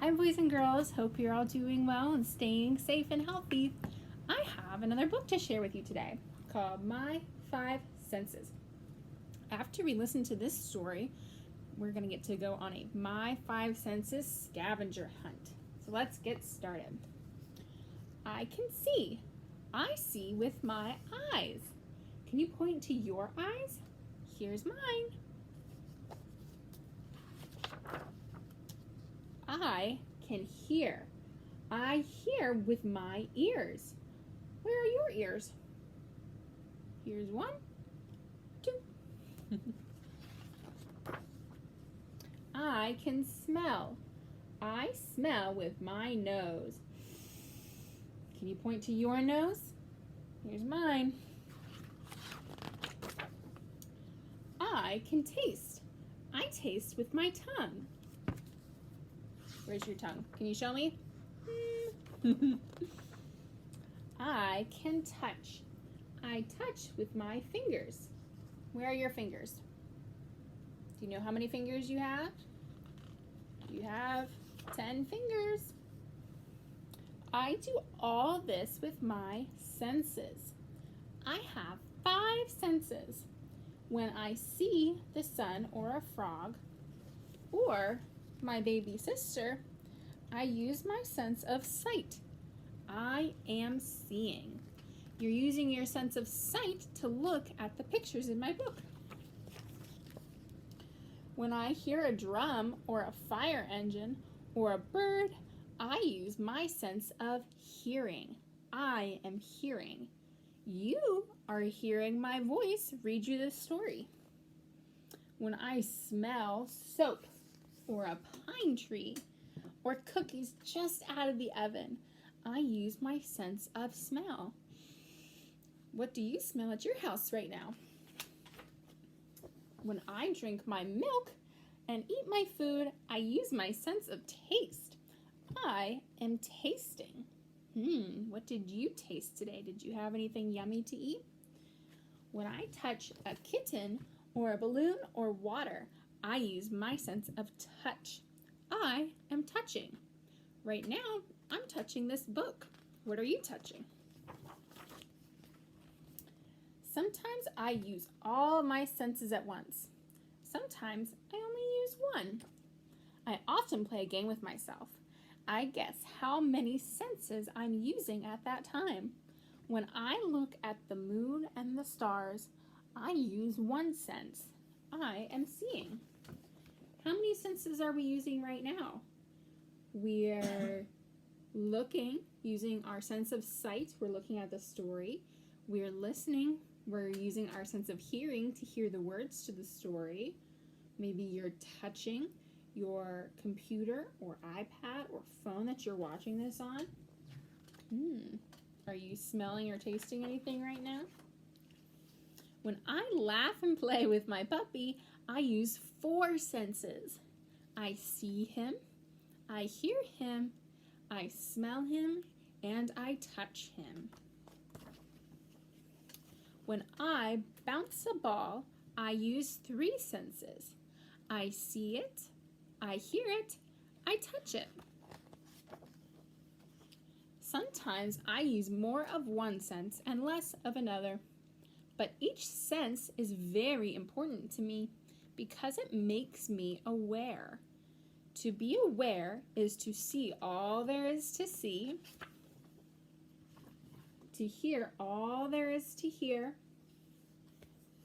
Hi, boys and girls. Hope you're all doing well and staying safe and healthy. I have another book to share with you today called My Five Senses. After we listen to this story, we're going to get to go on a My Five Senses scavenger hunt. So let's get started. I can see. I see with my eyes. Can you point to your eyes? Here's mine. I can hear. I hear with my ears. Where are your ears? Here's one, two. I can smell. I smell with my nose. Can you point to your nose? Here's mine. I can taste. I taste with my tongue. Where's your tongue? Can you show me? I can touch. I touch with my fingers. Where are your fingers? Do you know how many fingers you have? You have 10 fingers. I do all this with my senses. I have 5 senses. When I see the sun or a frog, or my baby sister, I use my sense of sight. I am seeing. You're using your sense of sight to look at the pictures in my book. When I hear a drum or a fire engine or a bird, I use my sense of hearing. I am hearing. You are hearing my voice read you this story. When I smell soap, or a pine tree, or cookies just out of the oven, I use my sense of smell. What do you smell at your house right now? When I drink my milk and eat my food, I use my sense of taste. I am tasting. What did you taste today? Did you have anything yummy to eat? When I touch a kitten or a balloon or water, I use my sense of touch. I am touching. Right now, I'm touching this book. What are you touching? Sometimes I use all my senses at once. Sometimes I only use one. I often play a game with myself. I guess how many senses I'm using at that time. When I look at the moon and the stars, I use one sense. I am seeing. How many senses are we using right now? We're looking, using our sense of sight. We're looking at the story. We're listening. We're using our sense of hearing to hear the words to the story. Maybe you're touching your computer or iPad or phone that you're watching this on. Are you smelling or tasting anything right now? When I laugh and play with my puppy, I use 4 senses. I see him, I hear him, I smell him, and I touch him. When I bounce a ball, I use 3 senses. I see it, I hear it, I touch it. Sometimes I use more of one sense and less of another. But each sense is very important to me because it makes me aware. To be aware is to see all there is to see, to hear all there is to hear,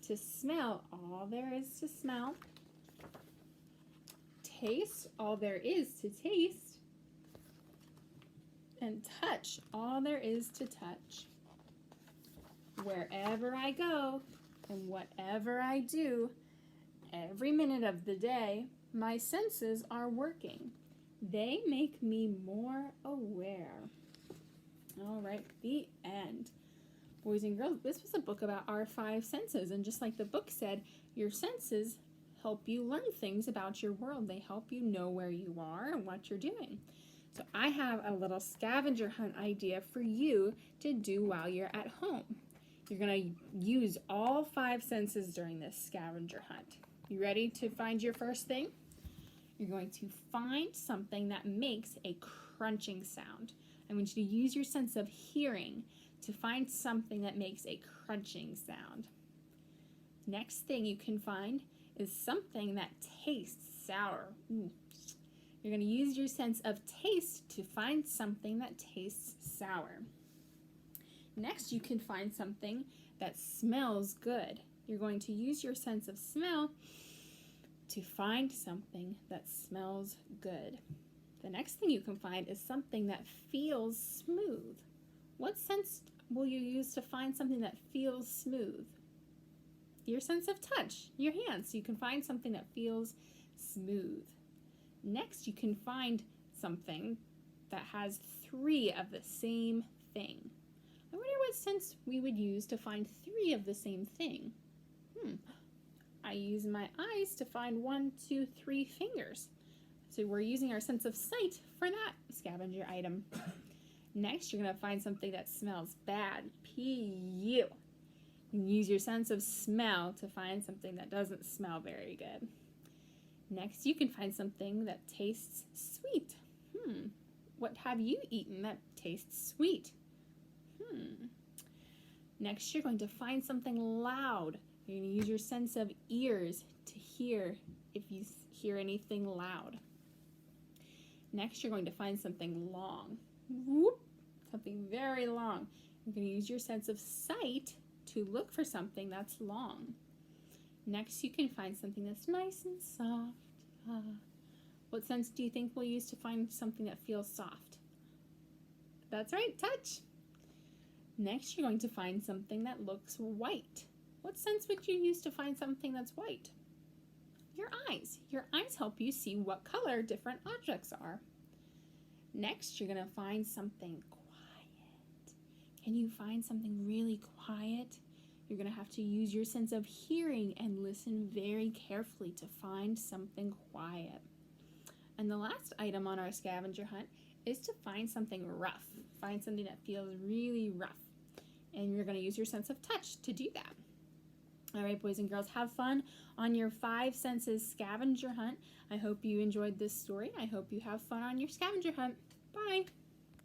to smell all there is to smell, taste all there is to taste, and touch all there is to touch. Wherever I go and whatever I do, every minute of the day, my senses are working. They make me more aware. All right, the end. Boys and girls, this was a book about our 5 senses. And just like the book said, your senses help you learn things about your world. They help you know where you are and what you're doing. So I have a little scavenger hunt idea for you to do while you're at home. You're going to use all 5 senses during this scavenger hunt. You ready to find your first thing? You're going to find something that makes a crunching sound. I want you to use your sense of hearing to find something that makes a crunching sound. Next thing you can find is something that tastes sour. Ooh. You're going to use your sense of taste to find something that tastes sour. Next, you can find something that smells good. You're going to use your sense of smell to find something that smells good. The next thing you can find is something that feels smooth. What sense will you use to find something that feels smooth? Your sense of touch, your hands. So you can find something that feels smooth. Next, you can find something that has 3 of the same thing. I wonder what sense we would use to find 3 of the same thing. I use my eyes to find 1, 2, 3 fingers. So we're using our sense of sight for that scavenger item. Next, you're going to find something that smells bad. P-U. You use your sense of smell to find something that doesn't smell very good. Next, you can find something that tastes sweet. What have you eaten that tastes sweet? Next, you're going to find something loud. You're going to use your sense of ears to hear if you hear anything loud. Next, you're going to find something long. Whoop, something very long. You're going to use your sense of sight to look for something that's long. Next, you can find something that's nice and soft. What sense do you think we'll use to find something that feels soft? That's right, touch. Next, you're going to find something that looks white. What sense would you use to find something that's white? Your eyes. Your eyes help you see what color different objects are. Next, you're going to find something quiet. Can you find something really quiet? You're going to have to use your sense of hearing and listen very carefully to find something quiet. And the last item on our scavenger hunt is to find something rough. Find something that feels really rough. And you're going to use your sense of touch to do that. All right, boys and girls, have fun on your 5 senses scavenger hunt. I hope you enjoyed this story. I hope you have fun on your scavenger hunt. Bye.